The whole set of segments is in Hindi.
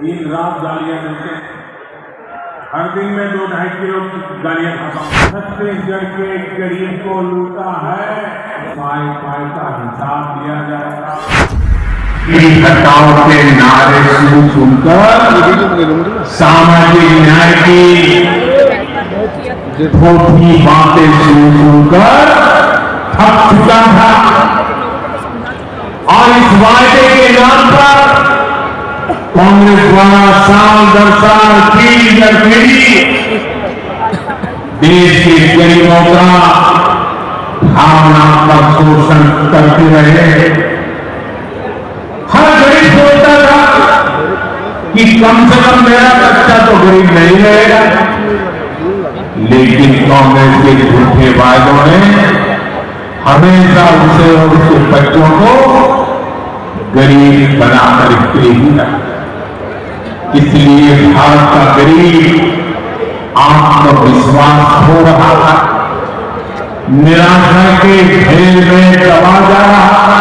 दिन रात गालियां देते हैं। हर दिन में 2-2.5 किलो गालियां खाता हूँ। छत्तीसगढ़ के गरीब को लूटा है, पाए का हिसाब दिया जाएगा। हटाओ के नारे सुनकर सामाजिक न्याय की खोटी बातें सुनकर थक चुका था और इस वायदे के नाम पर कांग्रेस द्वारा साल दर साल पीढ़ी दर पीढ़ी देश के गरीबों का भावनात्मक शोषण करते रहे। हर गरीब सोचता था कि कम से कम मेरा बच्चा तो गरीब नहीं रहेगा, लेकिन कांग्रेस के झूठे वायदों ने हमेशा उसे और उसके बच्चों को गरीब बनाकर के ही रखा। इसलिए भारत का गरीब आत्मविश्वास खो रहा था, निराशा के खेल में दबा जा रहा था।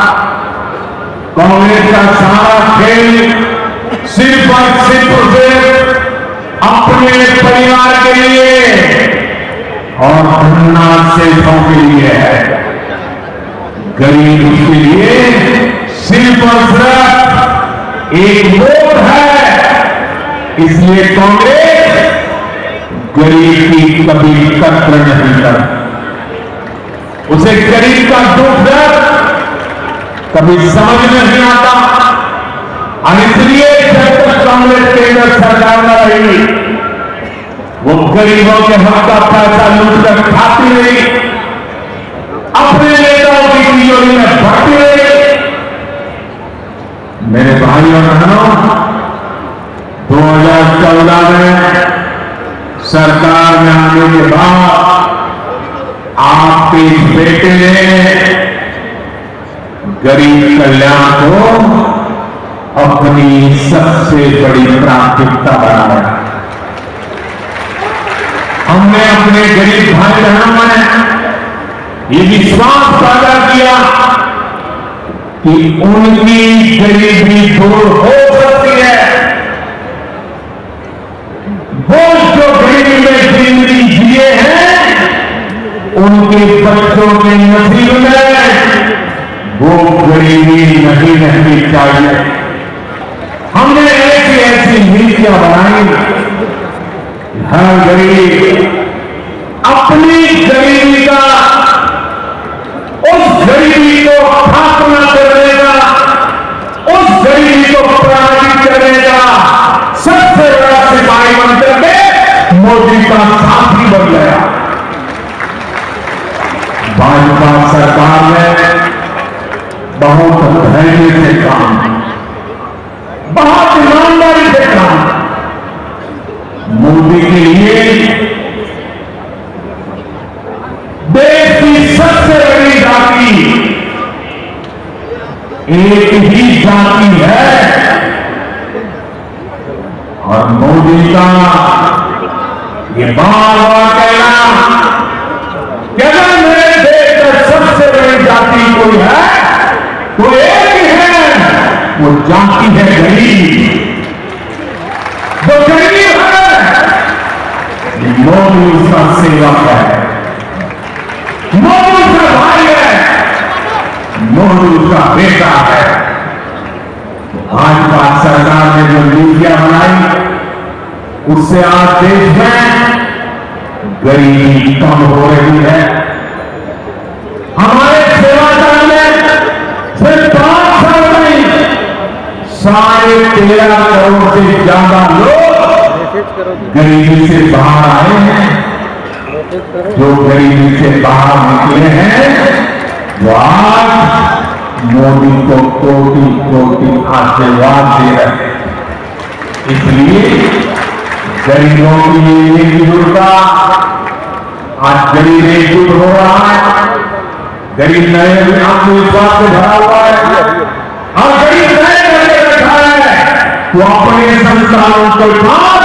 कांग्रेस का सारा खेल सिर्फ और सिर्फ अपने परिवार के लिए और अन्ना सेठों के लिए है। गरीब के लिए सिर्फ और सिर्फ एक वोट है। इसलिए कांग्रेस गरीब की कभी कद्र नहीं करती, उसे गरीब का दुख दर्द कभी समझ नहीं आता और इसलिए जब तक कांग्रेस केंद्र सरकार में रही वो गरीबों के हक का पैसा लूट कर खाती रही, अपने नेताओं की तिजोरी में भरती रही। मेरे भाइयों बहनों, 2014 में सरकार में आने के बाद आपके इस बेटे ने गरीब कल्याण को अपनी सबसे बड़ी प्राथमिकता बनाया। हमने अपने गरीब भाई बहनों में ये विश्वास पैदा किया कि उनकी गरीबी दूर हो सकती है। वो जो गरीबी में जिंदगी जिए हैं उनके बच्चों के नसीब में वो गरीबी नहीं रहनी चाहिए। हमने ऐसी नीतियां बनाई, हर गरीब अपनी गरीबी का, उस गरीबी को खात्मा करने का, उस गरीबी को पराजित करने का सबसे बड़ा सिपाही बनकर के मोदी का साथी बन गया। भाजपा सरकार ने बहुत धैर्य से काम, बहुत ईमानदारी से काम, मोदी के लिए देश की सबसे बड़ी जाति एक ही जाति है और मोदी का ये बार बार कहना मेरे देश का सबसे बड़ी जाति कोई है तो एक ही है, वो जाति है गरीब। वो गरीब है, मोदी उसका सेवक है, मोदी उसका भाई है, मोदी उसका बेटा है। भाजपा सरकार ने जो नीतियां बनाई उससे आज देश में गरीबी कम हो रही है। हमारे सेवाकाल में सिर्फ 5 साल में 13.5 करोड़ से ज्यादा लोग गरीबी से बाहर आए हैं। जो गरीबी से बाहर निकले हैं वो आज मोदी को कोटि कोटि आशीर्वाद दे रहे हैं। इसलिए गरीबों की लिए एकजुटता, आज गरीब एकजुट हो रहा है, गरीब नए आत्मविश्वास से भरा हुआ है और गरीब नए करके बैठा है। वो अपने संस्थानों के साथ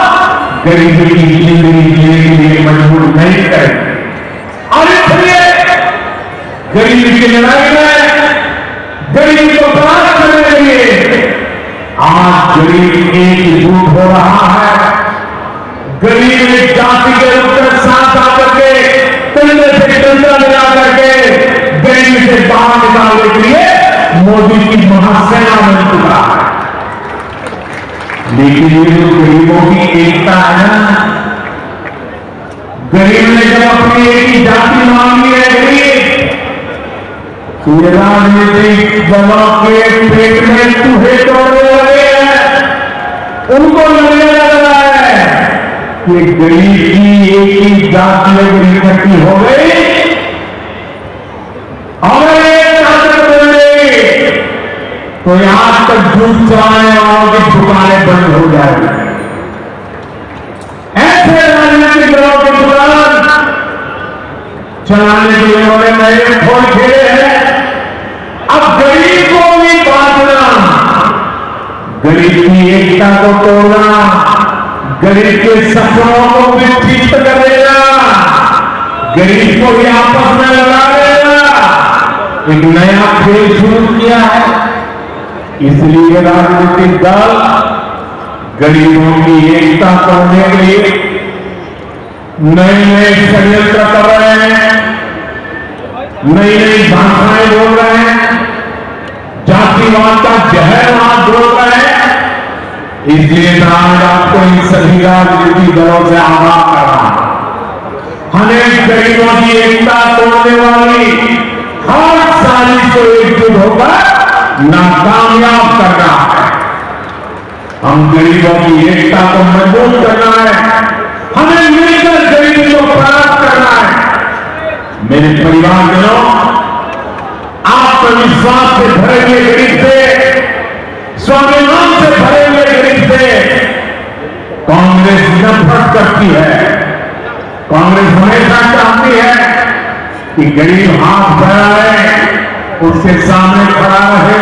गरीबी की जिंदगी जीने के लिए मजबूर नहीं करें और इसलिए गरीबी की लड़ाई में गरीबी को परास्त करने के लिए आज गरीब एकजुट हो रहा है। गरीब एक जाति के उत्तर साथ आकर के कंधे से कंधा मिला करके गरीब से बाहर निकालने के लिए मोदी की महासेना बन चुका है। लेकिन ये जो गरीबों की एकता है ना, गरीब ने जब अपनी एक ही जाति मांगी है गरीब, तो ये राजनीतिक दलों के पेट में चूहे दौड़ने लगे हैं। उनको लगने लग रहा है कि गरीब की एक ही जाति अगर इकट्ठी हो गई और एक ताकत बन गई तो यहां तक झूठ चलाने वालों की दुकानें बंद हो जाएगी। ऐसे राजनीतिक दलों की दुकान चलाने के लिए उन्होंने नए खोल खेले हैं। अब गरीब को भी बांटना, गरीब की एकता को तोड़ना, गरीब के सपनों को भी ठीक कर देना, गरीब को भी आपस में लगा देना, एक नया खेल शुरू किया है। इसलिए राजनीतिक दल गरीबों की एकता तोड़ने के लिए नए नए षड्यंत्र कर रहे हैं, नई नई भाषाएं बोल रहे हैं, जातिवाद का जहर वहां बोल रहे हैं। इसलिए मैं आज आपको इन सभी राजनीतिक दलों से आह्वान कर रहा हूं, हमें गरीबों की एकता तोड़ने वाली हर साजिश को एकजुट होकर नाकामयाब करना है। हम गरीबों की एकता को मजबूत करना है, हमें मिलकर गरीबी को परास्त करना है। मेरे परिवारजनों, आत्मविश्वास से भरे हुए गरीब से, स्वाभिमान से भरे हुए गरीब से कांग्रेस नफरत करती है। कांग्रेस हमेशा चाहती है कि गरीब हाथ बढ़ाए, उसके सामने खड़ा रहे,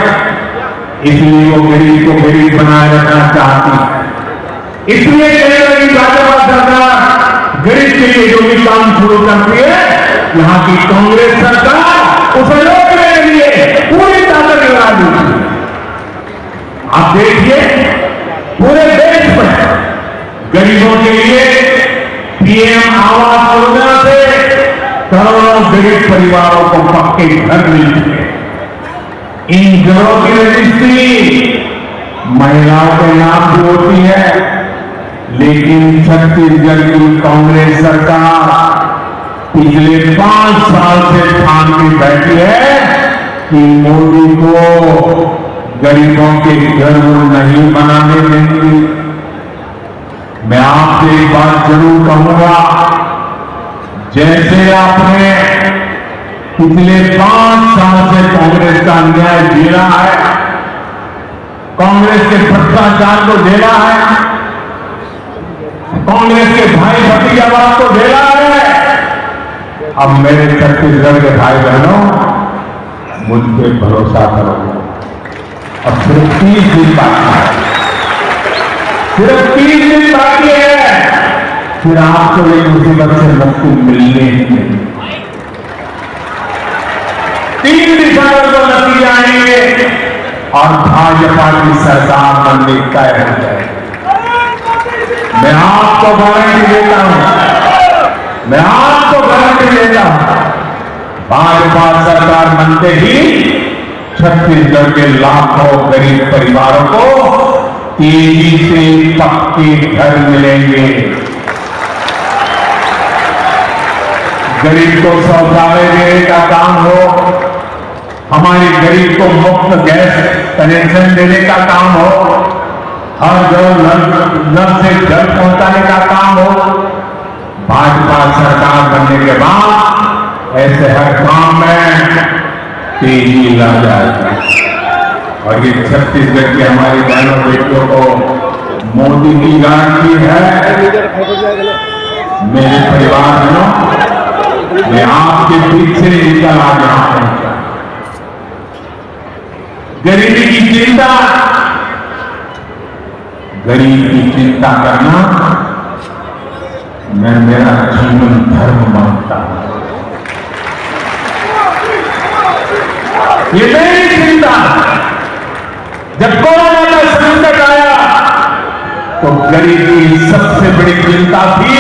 इसलिए वो गरीब को गरीब बनाए रखना चाहती है। इसलिए कई बार भाजपा सरकार गरीब के लिए जो भी काम शुरू करती है, यहां की कांग्रेस सरकार उसे रोकने के लिए पूरी ताकत लगा देती है। आप देखिए पूरे देश में गरीबों के लिए पीएम आवास योजना से करोड़ों गरीब परिवारों को पक्के घर मिल चुके। इन घरों की रजिस्ट्री महिलाओं के नाम भी होती है, लेकिन छत्तीसगढ़ की कांग्रेस सरकार पिछले 5 साल से ठान के बैठी है कि मोदी को गरीबों के घर नहीं बनाने देंगे। मैं आपसे एक बात जरूर कहूंगा, जैसे आपने पिछले 5 साल से कांग्रेस का अन्याय झेला है, कांग्रेस के भ्रष्टाचार को झेला है, कांग्रेस के भाई भतीजावाद को झेला है, अब मेरे छत्तीसगढ़ के भाई बहनों मुझ पे भरोसा करो। अब सिर्फ 30 दिन बाकी है, सिर्फ 30 दिन बाकी है, फिर आपको एक मुसीबत से मुक्ति मिलने ही नहीं। 3 दिसंबर को नतीजे आएंगे और भाजपा की सरकार बनने तय हो जाएगी। मैं आपको गारंटी देता हूं, मैं आपको गारंटी देता हूं, भाजपा सरकार बनते ही छत्तीसगढ़ के लाखों गरीब परिवारों को तेजी से पक्के घर मिलेंगे। गरीब को शौचालय देने का काम हो, हमारे गरीब को मुफ्त गैस कनेक्शन देने का काम हो, हर घर नल से जल पहुंचाने का काम हो, भाजपा सरकार बनने के बाद ऐसे हर काम में तेजी ला जाएगी। और ये छत्तीसगढ़ की हमारी बहनों बेटियों को मोदी की गारंटी है। मेरे परिवारजनों, मैं आपके बीच से निकल आ जाऊं। गरीबी की चिंता, गरीब की चिंता करना मैं मेरा जीवन धर्म मानता हूं। ये मेरी चिंता, जब कोरोना का संकट आया तो गरीब की सबसे बड़ी चिंता थी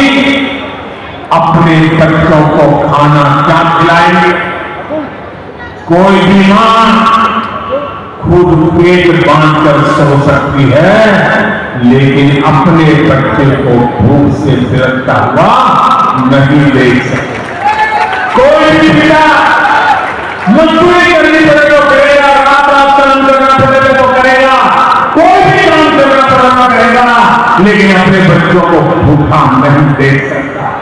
अपने बच्चों को खाना क्या खिलाएंगे। कोई भी मां खुद पेट बांधकर सो सकती है, लेकिन अपने बच्चे को भूख से तिरकता हुआ नहीं देख सकती। कोई भी पिता मजदूरी करनी पड़े तो करेगा, रात रात काम करना पड़े तो करेगा, कोई भी काम करना पड़ना करेगा, लेकिन अपने बच्चों को भूखा नहीं देख सकता।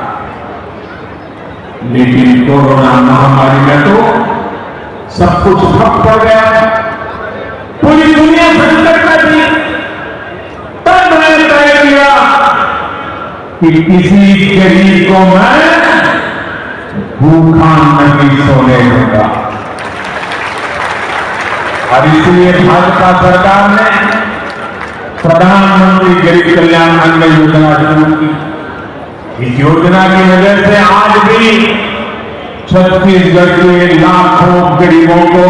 लेकिन कोरोना महामारी में तो सब कुछ ठप पड़ गया, पूरी दुनिया संकट में थी। तब मैंने तय किया कि किसी गरीब को मैं भूखा नहीं सोने दूंगा, और इसलिए भाजपा सरकार ने प्रधानमंत्री गरीब कल्याण अन्न योजना शुरू की। इस योजना की वजह से आज भी छत्तीसगढ़ के लाखों गरीबों को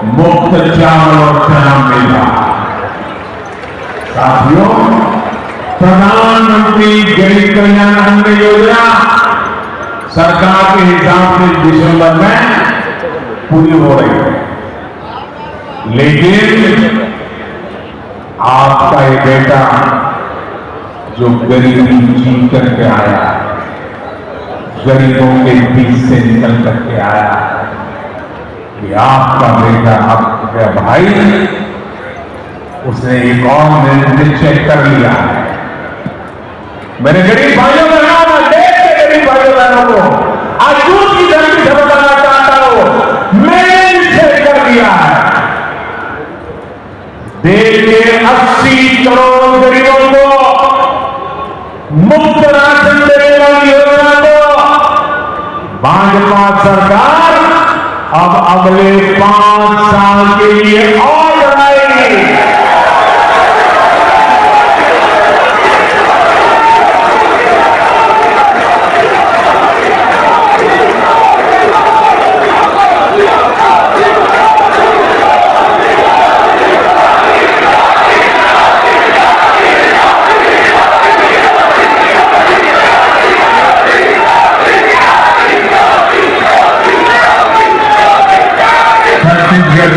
मुफ्त चावल और चना मिल रहा। साथियों, प्रधानमंत्री गरीब कल्याण अन्न योजना सरकार के हिसाब से दिसंबर में पूरी हो रही है, लेकिन आपका ये बेटा जो गरीबी जी करके आया, गरीबों के बीच से निकल करके आया, कि आपका बेटा आपका भाई उसने एक और निश्चय कर लिया है। मेरे गरीब भाइयों बहनों, देश के गरीब भाइयों बहनों को आज दूध की धरती से बताना चाहता हूं, मैंने निश्चय कर लिया है। देश के 80 करोड़ गरीबों को मुफ्त राशन देने वाली योजना को भाजपा सरकार अब अगले 5 साल के लिए और बढ़ाएगी।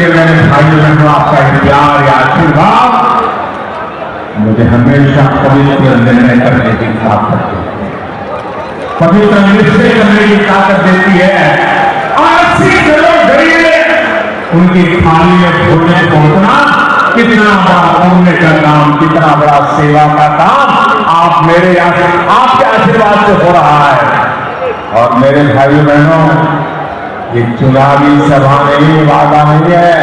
मेरे भाइयों बहनों, आपका प्यार या आशीर्वाद मुझे हमेशा पवित्र निर्णय करने की ताकत देती है, पवित्र निश्चय करने की ताकत देती है। 80 करोड़ गरीब उनकी थाली में भोजन पहुंचना कितना बड़ा पुण्य का काम, कितना बड़ा सेवा का काम आप मेरे आपके आशीर्वाद से हो रहा है। और मेरे भाइयों बहनों, ये चुनावी सभा नहीं, वादा नहीं है,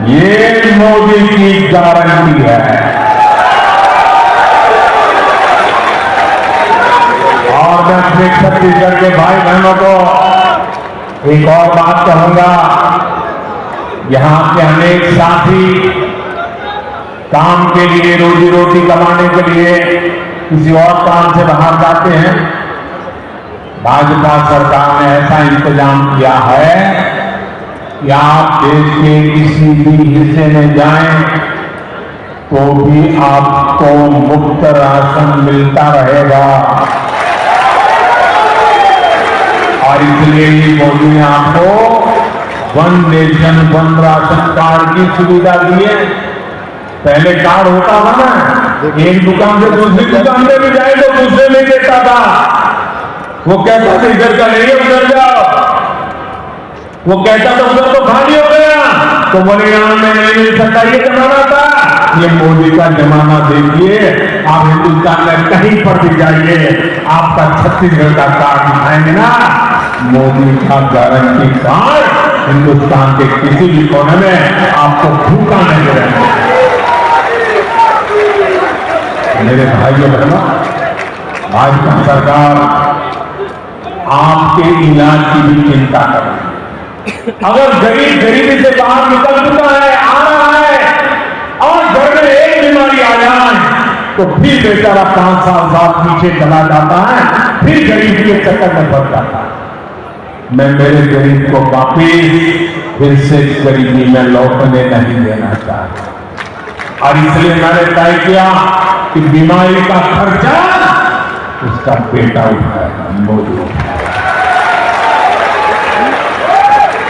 ये मोदी की गारंटी है। और मैं अपने छत्तीसगढ़ के भाई बहनों को एक और बात कहूंगा, यहां के अनेक साथी काम के लिए, रोजी रोटी कमाने के लिए किसी और काम से बाहर जाते हैं। भाजपा सरकार ने ऐसा इंतजाम किया है कि आप देश के किसी भी हिस्से में जाएं तो भी आपको मुफ्त राशन मिलता रहेगा। और इसलिए ही मोदी ने आपको 1 नेशन 1 राशन कार्ड की सुविधा दी है। पहले कार्ड होता था ना, एक दुकान से दूसरी दुकान में भी जाए तो दूसरे नहीं देता था, वो कहता था इधर का नहीं है उधर जाओ, वो कहता था उधर तो खाली हो गया, तो बोले यहां में नहीं मिल सकता। ये जमाना था, ये मोदी का जमाना देखिए। आप हिंदुस्तान में कहीं पर भी जाइए, आपका छत्तीसगढ़ का कार्ड दिखाएंगे ना, मोदी का गारंटी कार्ड हिंदुस्तान के किसी भी कोने में आपको भूखा नहीं रहेगा। मेरे भाइयों बहनों, भाजपा सरकार आपके इलाज की भी चिंता कर रही है। अगर गरीब गरीबी से बाहर निकल चुका है, आ रहा है, और घर में एक बीमारी आ जाए तो फिर बेचारा 5 साल बाद पीछे चला जाता है, फिर गरीबी के चक्कर में फंस जाता है। मैं मेरे गरीब को वापिस फिर से गरीबी में लौटने नहीं देना चाहता। और इसलिए मैंने तय किया कि बीमारी का खर्चा उसका बेटा उठाएगा, मोदी उठाएगा।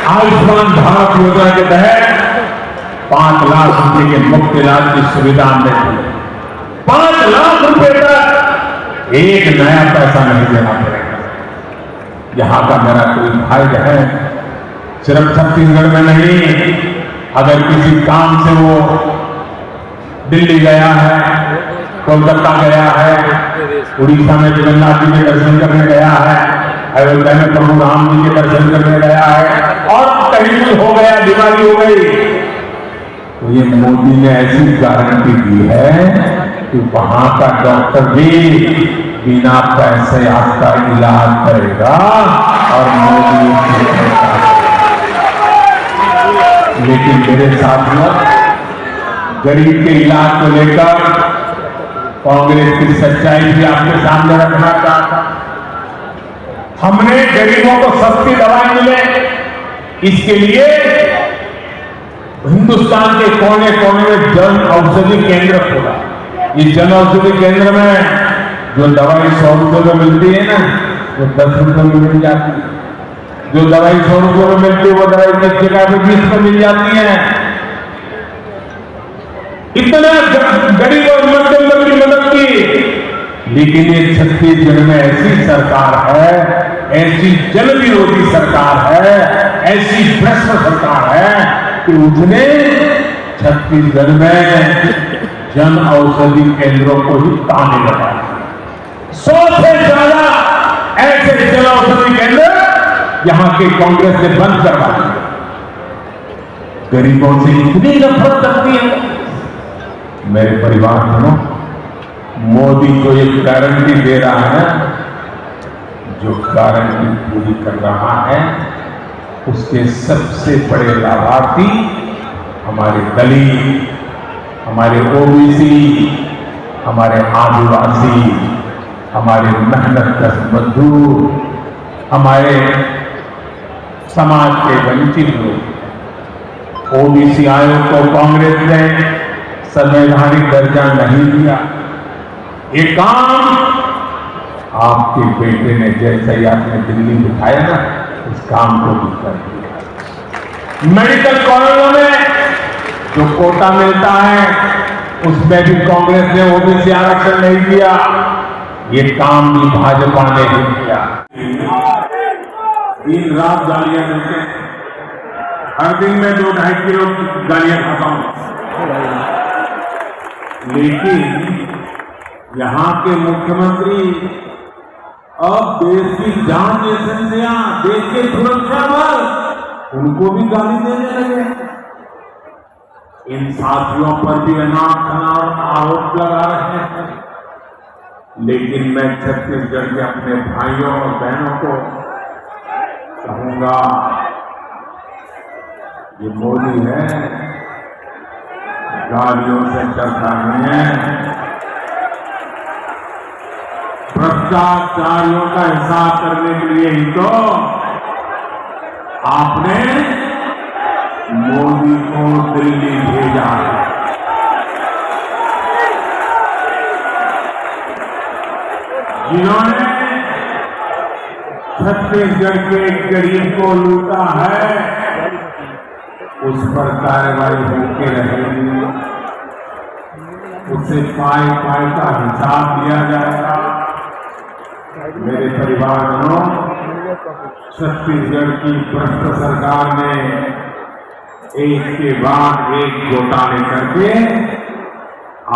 आयुष्मान भारत योजना के तहत 5 लाख रुपए के मुफ्त इलाज की सुविधा हमने दी। 5 लाख रुपए तक एक नया पैसा नहीं देना पड़ेगा। यहां का मेरा कोई भाई है, सिर्फ छत्तीसगढ़ में नहीं, अगर किसी काम से वो दिल्ली गया है, कोलकाता गया है, उड़ीसा में जगन्नाथ जी के दर्शन करने गया है, अयोध्या में प्रभु राम जी के दर्शन करने गया है, और कहीं भी हो गया, बीमारी हो गई, तो ये मोदी ने ऐसी गारंटी दी है कि वहां का डॉक्टर भी बिना पैसे आपका इलाज करेगा और मोदी लेकिन मेरे साथियों, गरीब के इलाज को लेकर कांग्रेस की सच्चाई भी आपके सामने रखना चाहता। हमने गरीबों को सस्ती दवाई मिले, इसके लिए हिंदुस्तान के कोने कोने में जन औषधि केंद्र खोला। इस जन औषधि केंद्र में जो दवाई 100 रुपये में मिलती है ना, वो 10 रुपये में मिल जाती है। जो दवाई 100 रुपये में मिलती है, वो दवाई 10 जगह पे 20 में मिल जाती है। इतना गरीब और मध्यम वर्ग की मदद की। लेकिन ये छत्तीसगढ़ में ऐसी सरकार है, ऐसी जन विरोधी सरकार है, ऐसी भ्रष्ट सरकार है कि उसने छत्तीसगढ़ में जन औषधि केंद्रों को ही ताने लगाया। 100 से ज्यादा ऐसे जन औषधि केंद्र यहां के कांग्रेस ने बंद करवा दिए। गरीबों से इतनी नफरत करती है। मेरे परिवारजनों, मोदी को एक गारंटी दे रहा है, जो गारंटी पूरी कर रहा है, उसके सबसे बड़े लाभार्थी हमारे दलित, हमारे ओबीसी, हमारे आदिवासी, हमारे मेहनतकश मजदूर, हमारे समाज के वंचित लोग। ओबीसी आयोग को कांग्रेस ने संवैधानिक दर्जा नहीं दिया। ये काम आपके बेटे ने, जैसे ही आपने दिल्ली बिठाया ना, उस काम को भी कर दिया। मेडिकल कॉलेजों में जो कोटा मिलता है, उसमें भी कांग्रेस ने ओबीसी आरक्षण नहीं दिया। ये काम भी भाजपा ने ही किया। दिन रात गालियां देते, हर दिन में 2-2.5 किलो गालियां खाता हूं। लेकिन यहां के मुख्यमंत्री अब देश की जान एजेंसियां, देश के सुरक्षा बल, उनको भी गाली देने लगे। इन साथियों पर भी अनाप-शनाप आरोप लगा रहे हैं। लेकिन मैं छत्तीसगढ़ के अपने भाइयों और बहनों को कहूंगा, ये मोदी है, गालियों से चलता नहीं है। भ्रष्टाचारियों का हिसाब करने के लिए ही तो आपने मोदी को दिल्ली भेजा है। जिन्होंने छत्तीसगढ़ के गरीब को लूटा है, उस पर कार्रवाई होके रहेगी, उससे पाई पाई का हिसाब दिया जाएगा। मेरे परिवारजनों, छत्तीसगढ़ की भ्रष्ट सरकार ने एक के बाद एक घोटाले करके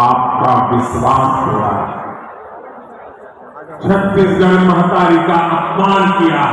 आपका विश्वास तोड़ा। छत्तीसगढ़ महतारी का अपमान किया।